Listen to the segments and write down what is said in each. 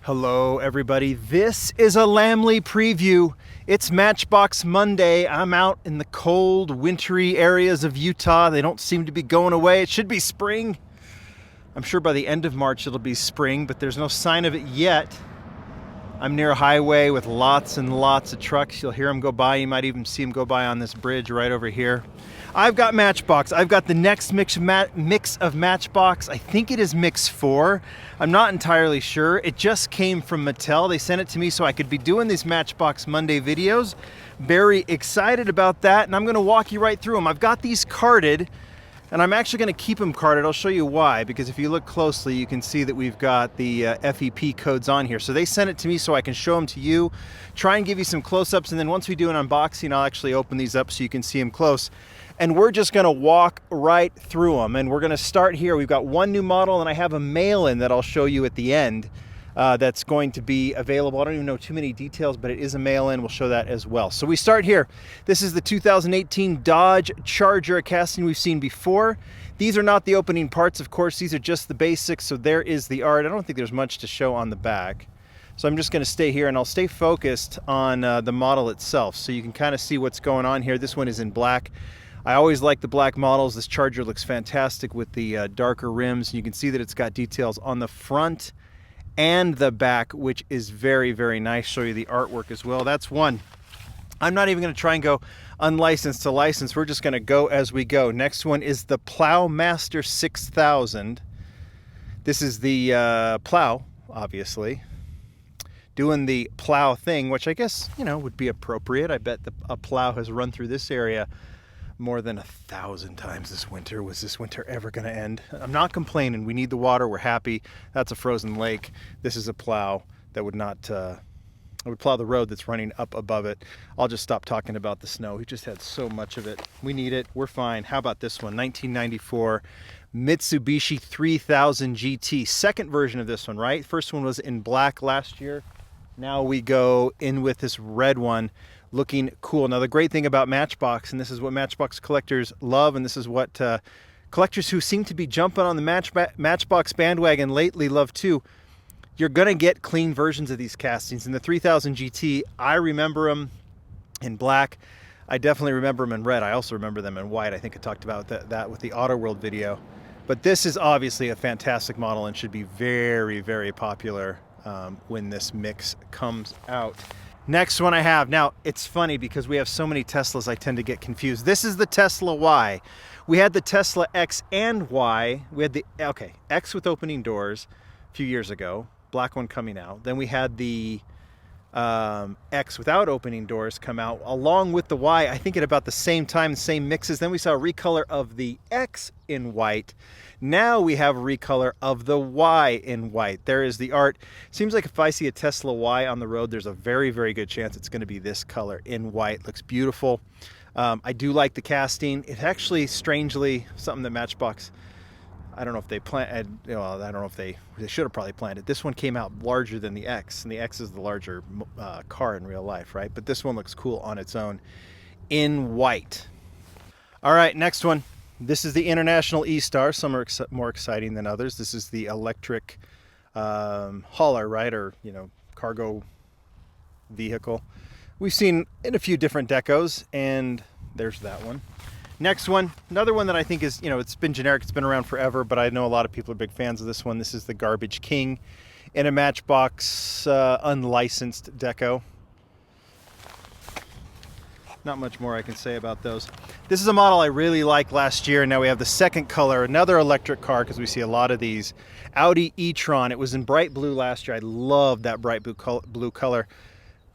Hello everybody, this is a Lamley preview. It's Matchbox Monday. I'm out in the cold, wintry areas of Utah. They don't seem to be going away. It should be spring. I'm sure by the end of March it'll be spring, but there's no sign of it yet. I'm near a highway with lots and lots of trucks. You'll hear them go by. You might even see them go by on this bridge right over here. I've got Matchbox. I've got the next mix of Matchbox. I think it is mix 4. I'm not entirely sure. It just came from Mattel. They sent it to me so I could be doing these Matchbox Monday videos. Very excited about that, and I'm going to walk you right through them. I've got these carded, and I'm actually going to keep them carded. I'll show you why, because if you look closely, you can see that we've got the FEP codes on here. So they sent it to me so I can show them to you, try and give you some close-ups, and then once we do an unboxing, I'll actually open these up so you can see them close. And we're just going to walk right through them, and we're going to start here. We've got one new model, and I have a mail-in that I'll show you at the end that's going to be available. I don't even know too many details, but it is a mail-in. We'll show that as well. So we start here. This is the 2018 Dodge Charger, a casting we've seen before. These are not the opening parts, of course. These are just the basics, so there is the art. I don't think there's much to show on the back. So I'm just going to stay here, and I'll stay focused on the model itself so you can kind of see what's going on here. This one is in black. I always like the black models. This Charger looks fantastic with the darker rims. You can see that it's got details on the front and the back, which is very, very nice. Show you the artwork as well. That's one. I'm not even going to try and go unlicensed to licensed. We're just going to go as we go. Next one is the Plowmaster 6000. This is the plow, obviously, doing the plow thing, which I guess, you know, would be appropriate. I bet a plow has run through this area more than 1,000 times this winter. Was this winter ever going to end? I'm not complaining. We need the water. We're happy. That's a frozen lake. This is a plow that would not, would plow the road that's running up above it. I'll just stop talking about the snow. We just had so much of it. We need it. We're fine. How about this one? 1994 Mitsubishi 3000 GT. Second version of this one, right? First one was in black last year. Now we go in with this red one. Looking cool. Now the great thing about Matchbox, and this is what Matchbox collectors love, and this is what collectors who seem to be jumping on the Matchbox bandwagon lately love too, you're going to get clean versions of these castings. In the 3000 GT, I remember them in black. I definitely remember them in red. I also remember them in white. I think I talked about that with the Auto World video. But this is obviously a fantastic model and should be very, very popular when this mix comes out. Next one I have. Now, it's funny because we have so many Teslas, I tend to get confused. This is the Tesla Y. We had the Tesla X and Y. We had the, X with opening doors a few years ago, black one coming out. Then we had the X without opening doors come out along with the Y, I think at about the same time, the same mixes. Then we saw a recolor of the X in white. Now we have a recolor of the Y in white. There is the art. Seems like if I see a Tesla Y on the road, there's a very, very good chance it's going to be this color in white. Looks beautiful. I do like the casting. It actually, strangely, something that Matchbox, I don't know if they planted, I don't know if they should have probably planned it. This one came out larger than the X, and the X is the larger car in real life, right? But this one looks cool on its own in white. All right, next one. This is the International E-Star. Some are more exciting than others. This is the electric hauler, right? Or, you know, cargo vehicle. We've seen in a few different decos, and there's that one. Next one, another one that I think is, you know, it's been generic, it's been around forever, but I know a lot of people are big fans of this one. This is the Garbage King in a Matchbox unlicensed deco. Not much more I can say about those. This is a model I really liked last year, and now we have the second color, another electric car, because we see a lot of these. Audi e-tron. It was in bright blue last year. I love that bright blue color.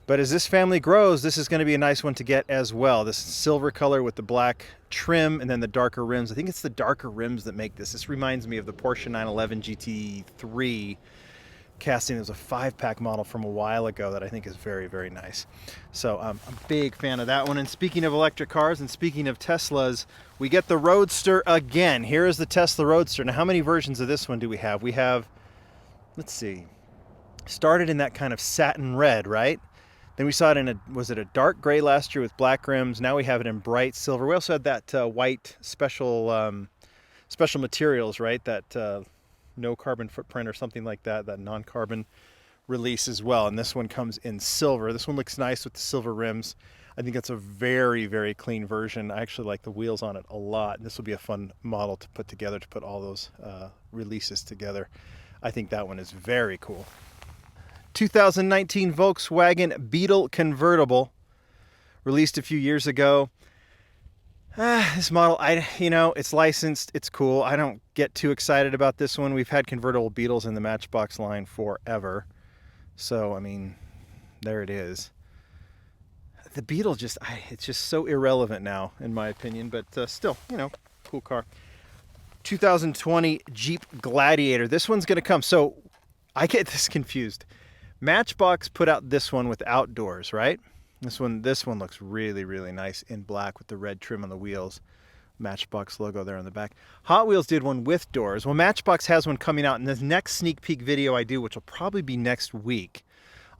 But as this family grows, this is going to be a nice one to get as well. This silver color with the black trim and then the darker rims. I think it's the darker rims that make this. This reminds me of the Porsche 911 GT3 casting. It was a 5-pack model from a while ago that I think is very, very nice. So I'm a big fan of that one. And speaking of electric cars and speaking of Teslas, we get the Roadster again. Here is the Tesla Roadster. Now, how many versions of this one do we have? We have, let's see, started in that kind of satin red, right? Then we saw it in was it a dark gray last year with black rims? Now we have it in bright silver. We also had that white special materials, right? That no carbon footprint or something like that, that non-carbon release as well. And this one comes in silver. This one looks nice with the silver rims. I think that's a very, very clean version. I actually like the wheels on it a lot. And this will be a fun model to put together, to put all those releases together. I think that one is very cool. 2019 Volkswagen Beetle convertible, released a few years ago. This model, it's licensed, it's cool. I don't get too excited about this one. We've had convertible Beetles in the Matchbox line forever. So, I mean, there it is. The Beetle it's just so irrelevant now, in my opinion, but still, cool car. 2020 Jeep Gladiator. This one's going to come. So, I get this confused. Matchbox put out this one with outdoors, right? This one looks really, really nice in black with the red trim on the wheels. Matchbox logo there on the back. Hot Wheels did one with doors. Well, Matchbox has one coming out in the next sneak peek video I do, which will probably be next week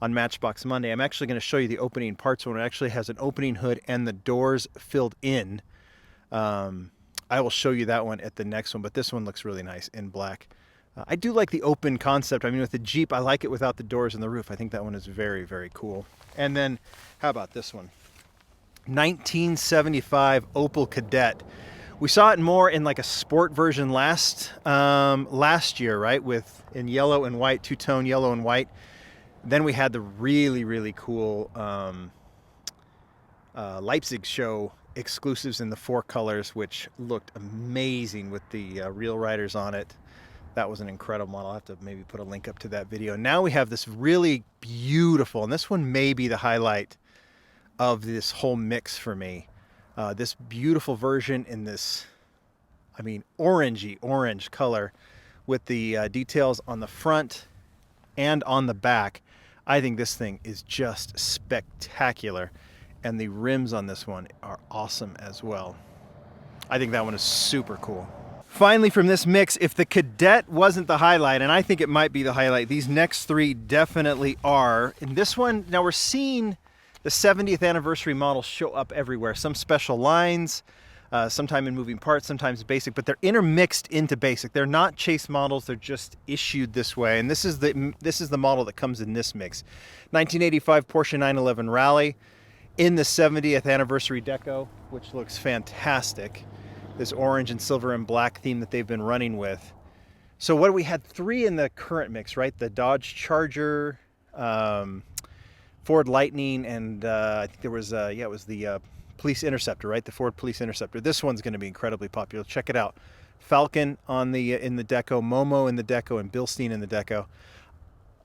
on Matchbox Monday. I'm actually going to show you the opening parts when it actually has an opening hood and the doors filled in. I will show you that one at the next one, but this one looks really nice in black. I do like the open concept. I mean, with the Jeep, I like it without the doors and the roof. I think that one is very, very cool. And then, how about this one? 1975 Opel Kadett. We saw it more in like a sport version last year, right? In yellow and white, two-tone yellow and white. Then we had the really, really cool Leipzig show exclusives in the 4 colors, which looked amazing with the real riders on it. That was an incredible model. I'll have to maybe put a link up to that video. Now we have this really beautiful, and this one may be the highlight of this whole mix for me. This beautiful version in this, orangey orange color with the details on the front and on the back. I think this thing is just spectacular. And the rims on this one are awesome as well. I think that one is super cool. Finally, from this mix, if the Kadett wasn't the highlight, and I think it might be the highlight, these next 3 definitely are. In this one, now we're seeing the 70th anniversary models show up everywhere. Some special lines, sometime in moving parts, sometimes basic, but they're intermixed into basic. They're not chase models, they're just issued this way. And this is the model that comes in this mix. 1985 Porsche 911 Rally in the 70th anniversary deco, which looks fantastic. This orange and silver and black theme that they've been running with. So what we had 3 in the current mix, right? The Dodge Charger, Ford Lightning, and I think there was, it was the Police Interceptor, right? The Ford Police Interceptor. This one's going to be incredibly popular. Check it out. Falcon in the deco, Momo in the deco, and Bilstein in the deco,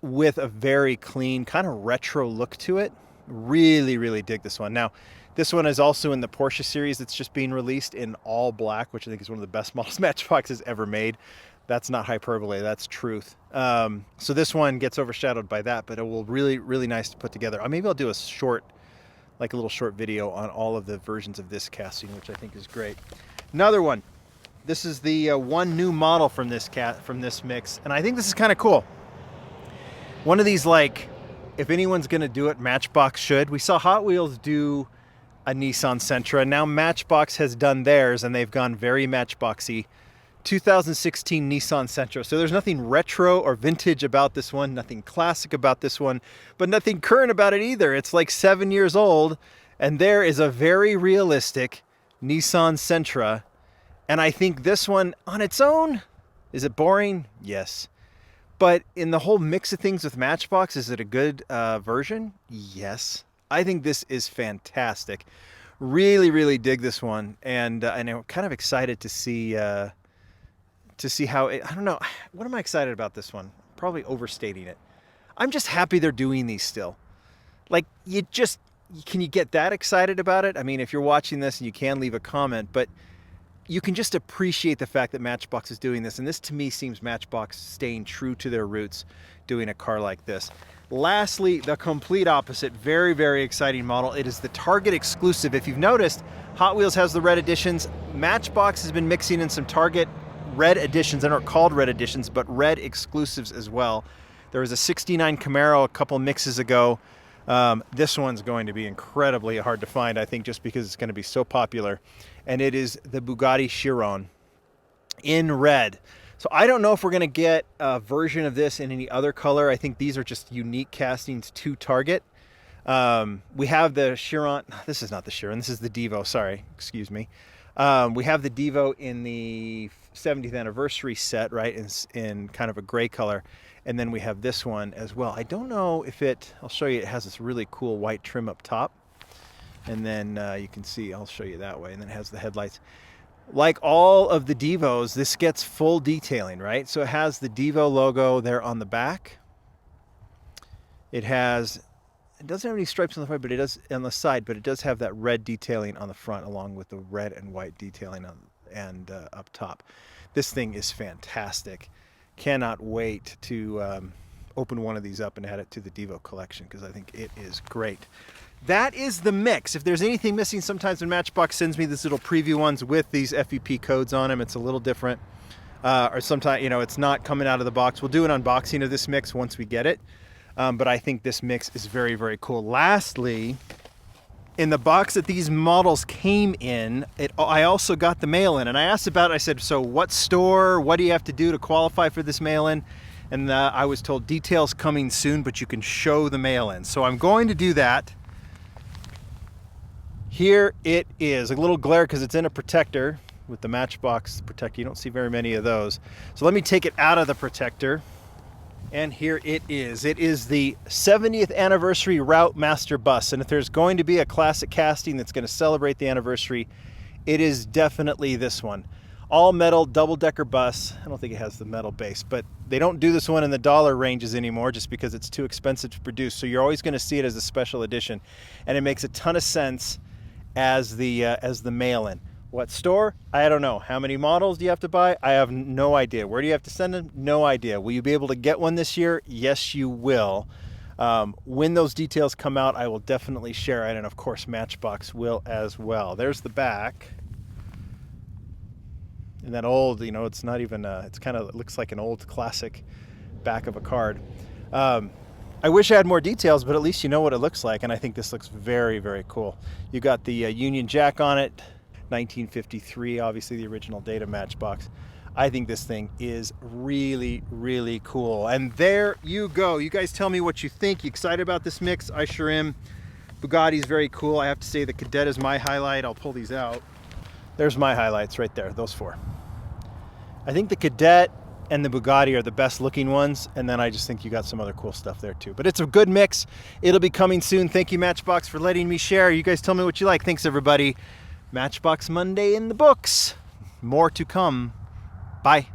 with a very clean, kind of retro look to it. Really, really dig this one. Now, this one is also in the Porsche series that's just being released in all black, which I think is one of the best models Matchbox has ever made. That's not hyperbole, that's truth. So this one gets overshadowed by that, but it will really, really nice to put together. Maybe I'll do a little short video on all of the versions of this casting, which I think is great. Another one. This is the one new model from this mix, and I think this is kind of cool. One of these, if anyone's going to do it, Matchbox should. We saw Hot Wheels do a Nissan Sentra. Now Matchbox has done theirs, and they've gone very Matchboxy. 2016 Nissan Sentra. So there's nothing retro or vintage about this one, nothing classic about this one, but nothing current about it either. It's like 7 years old, and there is a very realistic Nissan Sentra. And I think this one on its own, is it boring? Yes. But in the whole mix of things with Matchbox, is it a good version? Yes. I think this is fantastic. Really, really dig this one, and I'm kind of excited to see how it, I don't know, what am I excited about this one? Probably overstating it. I'm just happy they're doing these still. Can you get that excited about it? I mean, if you're watching this, and you can leave a comment, but you can just appreciate the fact that Matchbox is doing this, and this to me seems Matchbox staying true to their roots, doing a car like this. Lastly, the complete opposite, very, very exciting model. It is the Target exclusive. If you've noticed, Hot Wheels has the red editions. Matchbox has been mixing in some Target red editions. They're not called red editions, but red exclusives as well. There was a 69 Camaro a couple mixes ago. This one's going to be incredibly hard to find, I think, just because it's going to be so popular. And it is the Bugatti Chiron in red. So I don't know if we're going to get a version of this in any other color. I think these are just unique castings to Target. We have the Chiron. This is not the Chiron. This is the Devo. Sorry, excuse me. We have the Devo in the 70th anniversary set, right, in kind of a gray color. And then we have this one as well. I don't know if I'll show you, it has this really cool white trim up top. And then you can see, I'll show you that way. And then it has the headlights. Like all of the Devos, this gets full detailing, right? So it has the Devo logo there on the back. It doesn't have any stripes on the front, but it does on the side, but it does have that red detailing on the front along with the red and white detailing up top. This thing is fantastic. Cannot wait to open one of these up and add it to the Devo collection because I think it is great. That is the mix. If there's anything missing, sometimes when Matchbox sends me these little preview ones with these FEP codes on them, it's a little different. Or sometimes, it's not coming out of the box. We'll do an unboxing of this mix once we get it. But I think this mix is very, very cool. Lastly, in the box that these models came in, I also got the mail-in. And I asked about it. I said, so what store? What do you have to do to qualify for this mail-in? And I was told details coming soon, but you can show the mail-in. So I'm going to do that. Here it is. A little glare because it's in a protector with the Matchbox protector. You don't see very many of those. So let me take it out of the protector. And here it is. It is the 70th anniversary Route Master bus. And if there's going to be a classic casting that's going to celebrate the anniversary, it is definitely this one. All metal double-decker bus. I don't think it has the metal base, but they don't do this one in the dollar ranges anymore just because it's too expensive to produce. So you're always going to see it as a special edition. And it makes a ton of sense as the mail-in. What store? I don't know. How many models do you have to buy? I have no idea. Where do you have to send them? No idea. Will you be able to get one this year? Yes, you will. When those details come out, I will definitely share it, and of course Matchbox will as well. There's the back. And that old, it's not even it looks like an old classic back of a card. I wish I had more details, but at least you know what it looks like, and I think this looks very, very cool. You got the Union Jack on it, 1953, obviously the original date of Matchbox. I think this thing is really, really cool. And there you go. You guys tell me what you think. You excited about this mix? I sure am. Bugatti's very cool. I have to say the Cadet is my highlight. I'll pull these out. There's my highlights right there, those four. I think the Cadet and the Bugatti are the best looking ones, and then I just think you got some other cool stuff there too. But it's a good mix. It'll be coming soon. Thank you, Matchbox, for letting me share. You guys tell me what you like. Thanks, everybody. Matchbox Monday in the books. More to come. Bye.